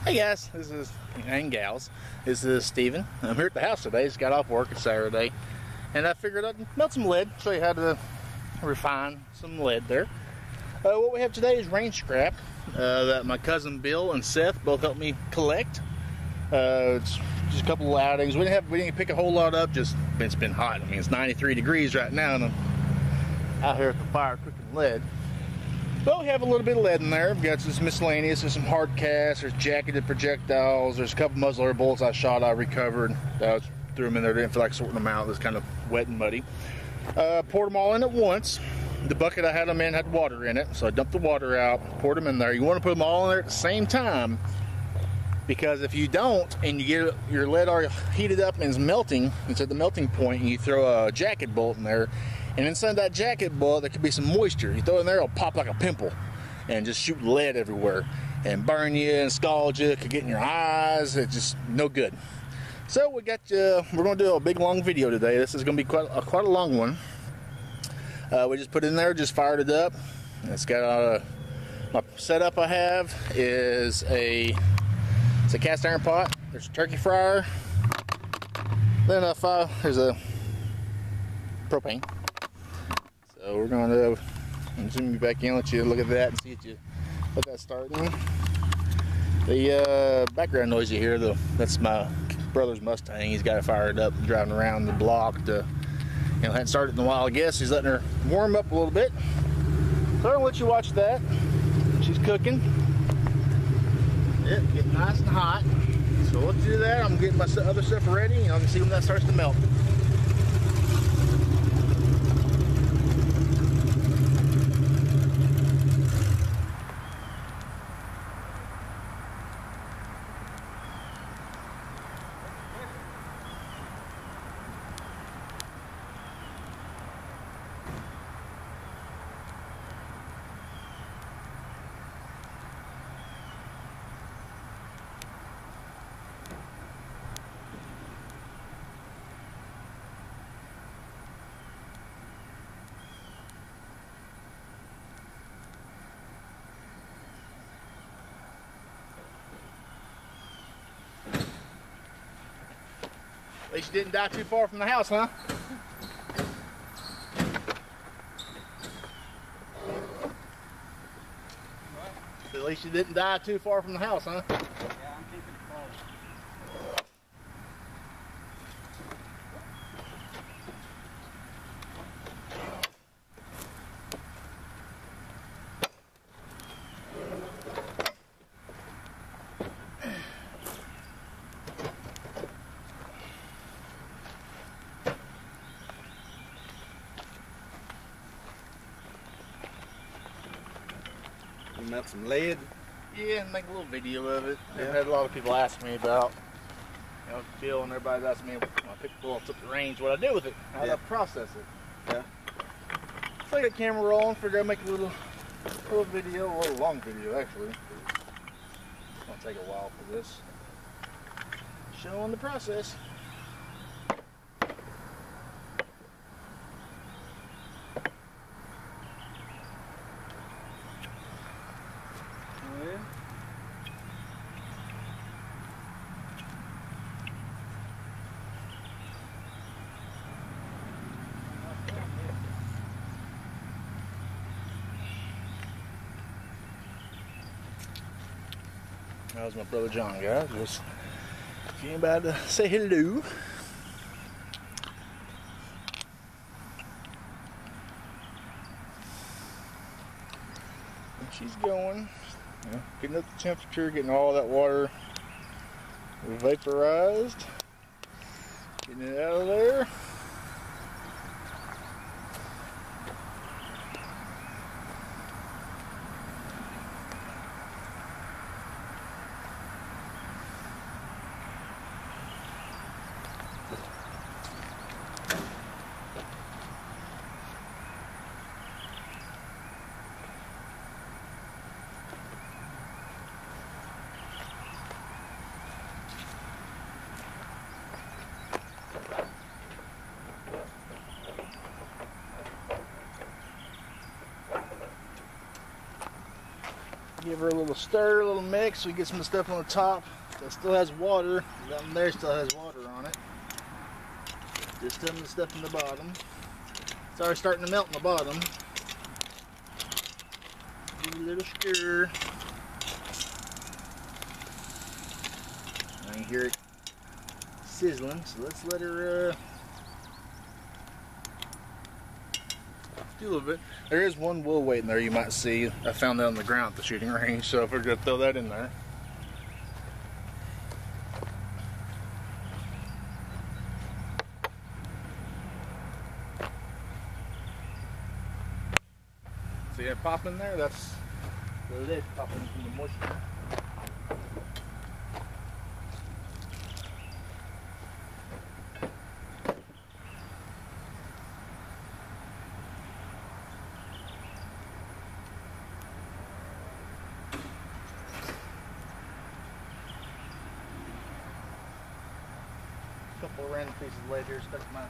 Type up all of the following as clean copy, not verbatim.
Hey guys, and gals, this is Steven. I'm here at the house today. Just got off work. It's Saturday, and I figured I'd melt some lead, show you how to refine some lead there. What we have today is range scrap that my cousin Bill and Seth both helped me collect. It's just a couple of outings. We didn't pick a whole lot up. Just it's been hot. I mean, it's 93 degrees right now, and I'm out here at the fire cooking lead. But we have a little bit of lead in there. We've got this miscellaneous. There's some hard casts. There's jacketed projectiles. There's a couple muzzleloader bullets I shot. I recovered. I threw them in there. Didn't feel like sorting them out. It was kind of wet and muddy. Poured them all in at once. The bucket I had them in had water in it, so I dumped the water out, poured them in there. You want to put them all in there at the same time, because if you don't and you get your lead already heated up and it's melting, it's at the melting point, and you throw a jacket bullet in there, and inside that jacket bullet there could be some moisture. You throw it in there, it'll pop like a pimple and just shoot lead everywhere and burn you and scald you. It could get in your eyes. It's just no good. So we're going to do a big long video today. This is going to be quite a long one. We just put it in there, just fired it up. It's got my setup I have is it's a cast iron pot. There's a turkey fryer. Then there's a propane. So we're going to zoom you back in, let you look at that and see what that's starting. The background noise you hear, that's my brother's Mustang. He's got it fired up, driving around the block. Hadn't started in a while, I guess. He's letting her warm up a little bit. So I'm gonna let you watch that. She's cooking. Yep, getting nice and hot. So let's do that. I'm getting my other stuff ready, and I can see when that starts to melt. At least you didn't die too far from the house, huh? What? At least you didn't die too far from the house, huh? Yeah, I'm keeping it close. You melt some lead? Yeah, and make a little video of it. Yeah. I've had a lot of people ask me about, Bill and everybody's asking me when I pick the bullets up the range, what I do with it, how I process it. Yeah. So I got the camera rolling, figure I'd make a little video, a little long video actually. It's gonna take a while for this. Showing the process. That was my brother John, guys. Just anybody to say hello. And she's going, getting up the temperature, getting all that water vaporized, getting it out of there. Give her a little stir, a little mix, so we get some stuff on the top that still has water. Down there still has water on it. Just some of the stuff in the bottom. It's already starting to melt in the bottom. Do a little stir. I can hear it sizzling, so let's let her do a little bit. There is one wool weight in there you might see. I found that on the ground at the shooting range, so if we're going to throw that in there. See that pop in there? That's the lid popping from the moisture. Couple of random pieces later, stuck to my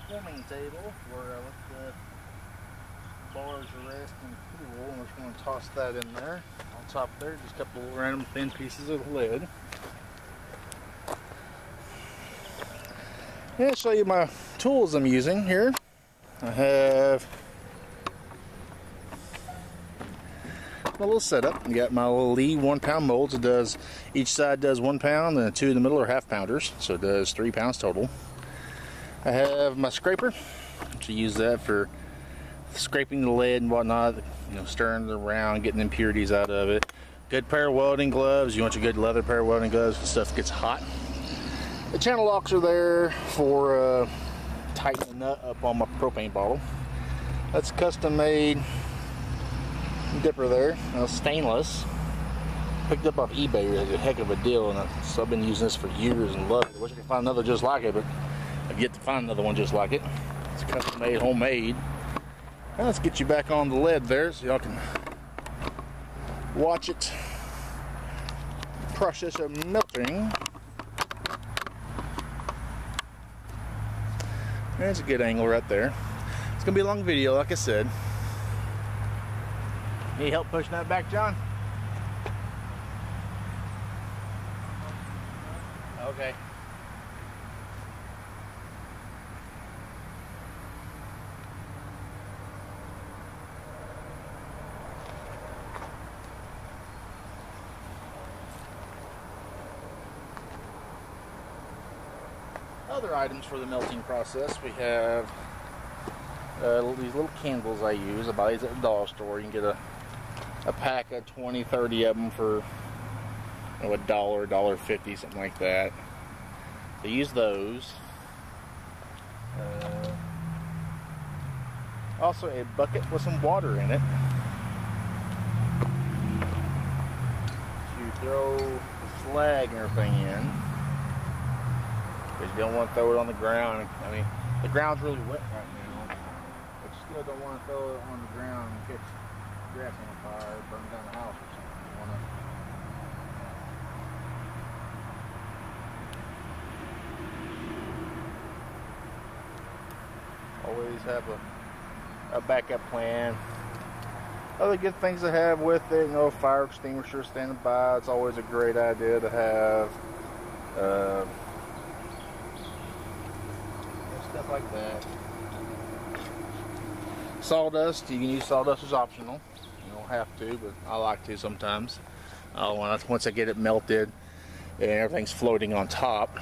filming table where I let the bars rest and cool, and we're just going to toss that in there. On top there, just a couple of random thin pieces of lead. Yeah, I'll show you my tools I'm using here. I have my little setup. I got my little Lee 1 pound molds. It does, each side does 1 pound, and the two in the middle are half pounders, so it does 3 pounds total. I have my scraper, to use that for scraping the lead and whatnot, you know, stirring it around, getting impurities out of it. Good pair of welding gloves. You want your good leather pair of welding gloves because stuff gets hot. The channel locks are there for tightening the nut up on my propane bottle. That's custom made dipper there, stainless. Picked up off eBay. It's a heck of a deal, and so I've been using this for years and love it. I wish I could find another just like it, but I've yet to find another one just like it. It's custom made, homemade. Now let's get you back on the lead there so y'all can watch it process of melting. There's a good angle right there. It's gonna be a long video, like I said. Need help pushing that back, John? Okay. Other items for the melting process, we have these little candles I use. I buy these at the dollar store. You can get a pack of 20, 30 of them for, you know, $1, $1.50, something like that. So use those. Also a bucket with some water in it to throw the slag and everything in. Because you don't want to throw it on the ground. I mean, the ground's really wet right now, but you still don't want to throw it on the ground and catch grass on fire, burn down the house or something. You want to always have a backup plan. Other good things to have with it, you know, fire extinguisher standing by. It's always a great idea to have. Stuff like that. Sawdust, you can use sawdust as optional. You don't have to, but I like to sometimes. Once I get it melted and everything's floating on top,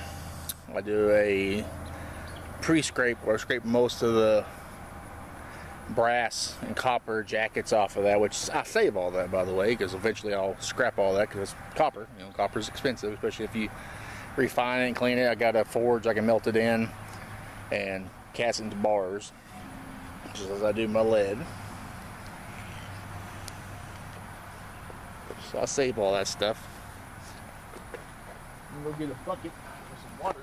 I do a pre-scrape where I scrape most of the brass and copper jackets off of that, which I save all that, by the way, because eventually I'll scrap all that because it's copper. You know, copper is expensive, especially if you refine it and clean it. I got a forge I can melt it in and cast it into bars, just as I do my lead. So I save all that stuff. And we'll get a bucket with some water.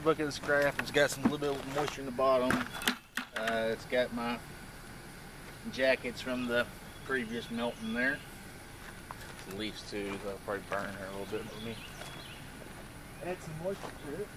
look at this graph. It's got some little bit of moisture in the bottom. It's got my jackets from the previous melting there. It's leaves too, so I'll probably burn her a little bit. Let me add some moisture to it.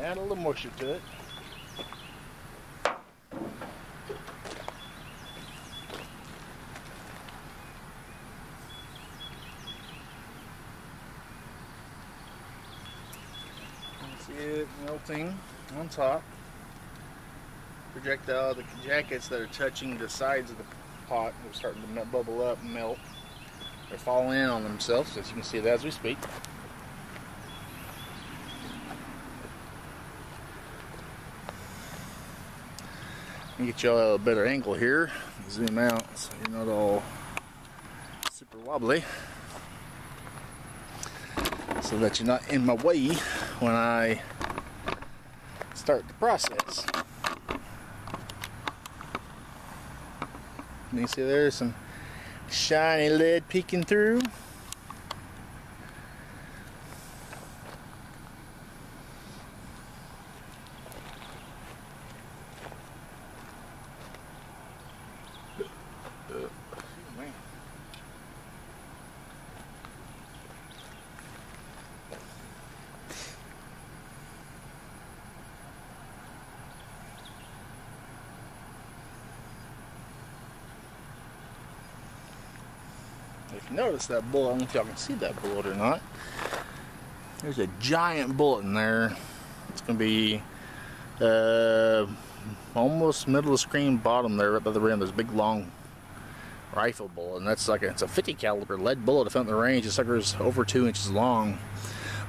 Add a little moisture to it. See it melting on top. Projectile, the jackets that are touching the sides of the pot are starting to bubble up and melt. They're falling in on themselves, as you can see that as we speak. Get y'all a better angle here. Zoom out so you're not all super wobbly, so that you're not in my way when I start the process. And you see there's some shiny lead peeking through. If you notice that bullet, I don't know if y'all can see that bullet or not. There's a giant bullet in there. It's going to be almost middle of the screen bottom there, right by the rim. There's a big long rifle bullet, and that's like it's a 50 caliber lead bullet. If out in the range, the sucker's over 2 inches long.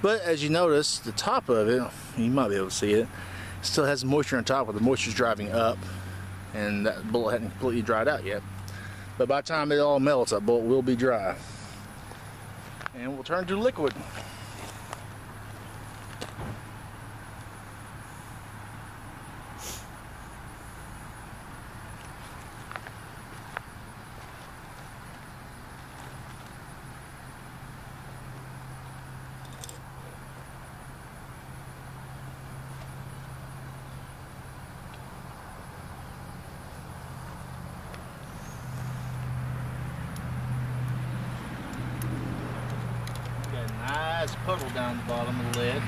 But as you notice, the top of it, you might be able to see it, still has moisture on top, where the moisture's driving up, and that bullet hadn't completely dried out yet. But by the time it all melts, that bullet will be dry. And we'll turn to liquid. Nice puddle down the bottom of the lid.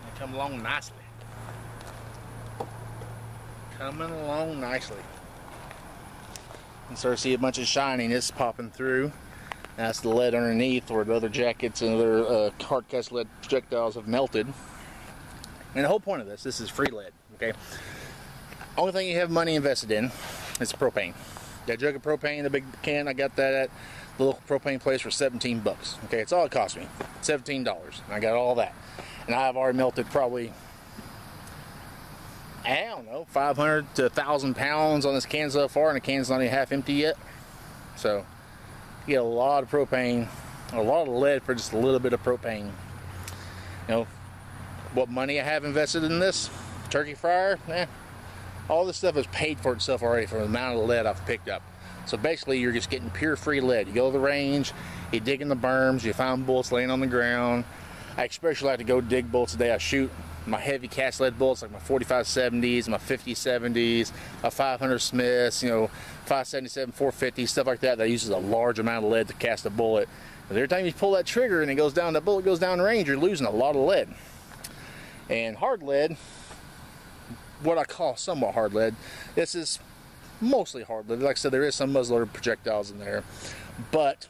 They come along nicely. Coming along nicely. And start to see a bunch of shininess popping through. That's the lead underneath, where the other jackets and other hard cast lead projectiles have melted. And the whole point of this is free lead. Okay. Only thing you have money invested in is propane. That jug of propane, the big can, I got that at the local propane place for 17 bucks. Okay, it's all it cost me, $17. And I got all that. And I've already melted probably, I don't know, 500 to 1,000 pounds on this can so far, and the can's not even half empty yet. So, you get a lot of propane, a lot of lead for just a little bit of propane. You know, what money I have invested in this turkey fryer, all this stuff is paid for itself already for the amount of lead I've picked up. So basically, you're just getting pure free lead. You go to the range, you dig in the berms, you find bullets laying on the ground. I especially like to go dig bullets today. I shoot my heavy cast lead bullets, like my 45-70s, my 50-70s, my 500 Smiths, you know, 577, 450, stuff like that. That uses a large amount of lead to cast a bullet. But every time you pull that trigger and it goes down, that bullet goes down the range, you're losing a lot of lead. And hard lead, what I call somewhat hard lead, this is mostly hard lead. Like I said, there is some muzzleloader projectiles in there, but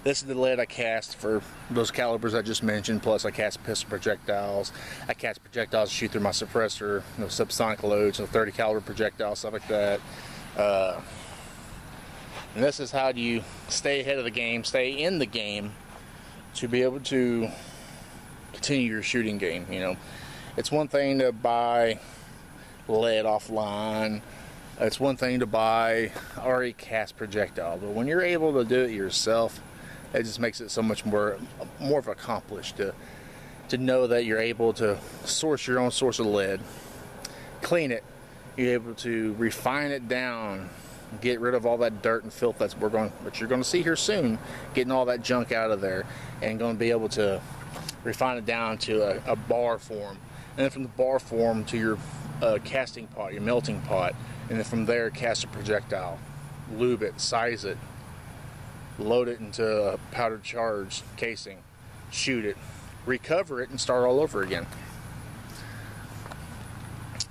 this is the lead I cast for those calibers I just mentioned. Plus I cast pistol projectiles, I cast projectiles to shoot through my suppressor, you know, subsonic loads, so 30 caliber projectiles, stuff like that. And this is how do you stay ahead of the game, stay in the game, to be able to continue your shooting game. You know, it's one thing to buy lead offline. It's one thing to buy already cast projectile, but when you're able to do it yourself, it just makes it so much more of accomplished to know that you're able to source your own source of lead, clean it, you're able to refine it down, get rid of all that dirt and filth that you're going to see here soon, getting all that junk out of there, and going to be able to refine it down to a bar form, and then from the bar form to your casting pot, your melting pot, and then from there cast a projectile, lube it, size it, load it into a powdered charge casing, shoot it, recover it, and start all over again.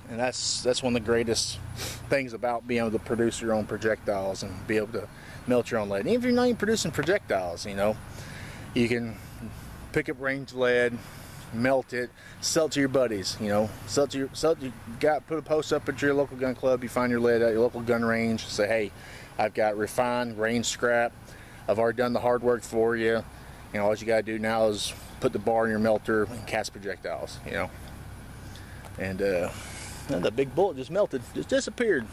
And that's one of the greatest things about being able to produce your own projectiles and be able to melt your own lead. And even if you're not even producing projectiles, you know, you can pick up range lead, melt it, sell it to your buddies. You know, put a post up at your local gun club. You find your lead at your local gun range. Say, hey, I've got refined range scrap. I've already done the hard work for you. You know, all you gotta do now is put the bar in your melter and cast projectiles. You know, and the big bullet just melted, just disappeared.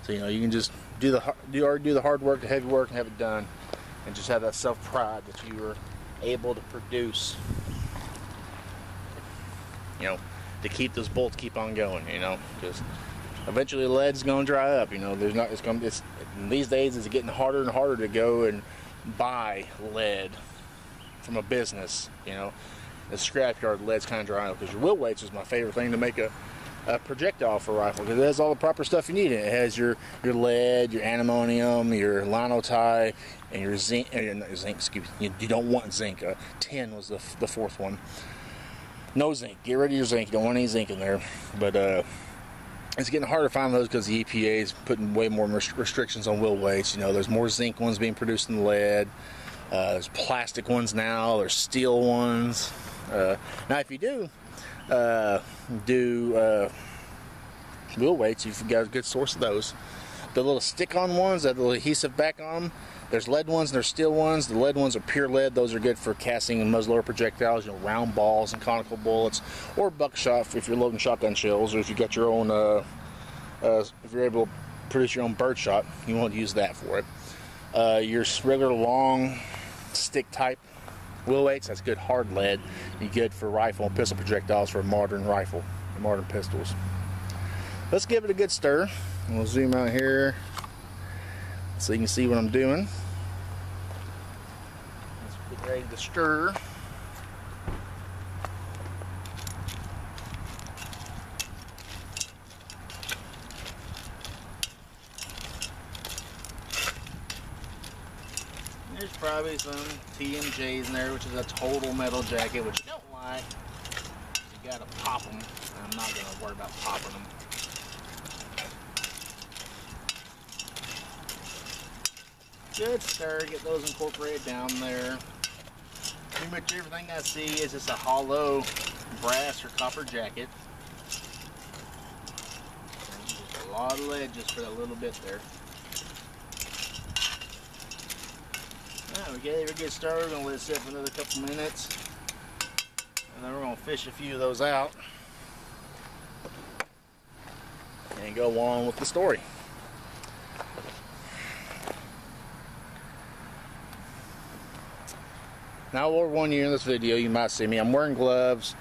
So you know, you can just do the hard work, the heavy work, and have it done, and just have that self pride that you were able to produce. You know, to keep those bolts keep on going. You know, just eventually the lead's gonna dry up. You know, these days it's getting harder and harder to go and buy lead from a business. You know, the scrapyard lead's kind of drying up, because your wheel weights is my favorite thing to make a projectile for a rifle, because it has all the proper stuff you need in it. It has your lead, your antimonium, your linotype, and your zinc. Excuse me, you don't want zinc. Tin was the fourth one. No zinc. Get rid of your zinc. You don't want any zinc in there. But it's getting harder to find those because the EPA is putting way more restrictions on wheel weights. You know, there's more zinc ones being produced than lead. There's plastic ones now. There's steel ones. Now, if you do wheel weights, you've got a good source of those. The little stick-on ones, that little adhesive back on them, there's lead ones and there's steel ones. The lead ones are pure lead. Those are good for casting and muzzleloader projectiles, you know, round balls and conical bullets, or buckshot if you're loading shotgun shells, or if you got your own, if you're able to produce your own birdshot, you want to use that for it. Your regular long stick type wheel weights, that's good hard lead. You're good for rifle and pistol projectiles for a modern rifle and modern pistols. Let's give it a good stir. We'll zoom out here so you can see what I'm doing. Let's get ready to stir. There's probably some TMJs in there, which is a total metal jacket, which you don't like. You gotta pop them. I'm not gonna worry about popping them. Good stir, get those incorporated down there. Pretty much everything I see is just a hollow brass or copper jacket. Just a lot of lead just for that little bit there. Alright, we get started. We're going to let it sit for another couple minutes. And then we're going to fish a few of those out. And go on with the story. Now, over 1 year in this video, you might see me. I'm wearing gloves.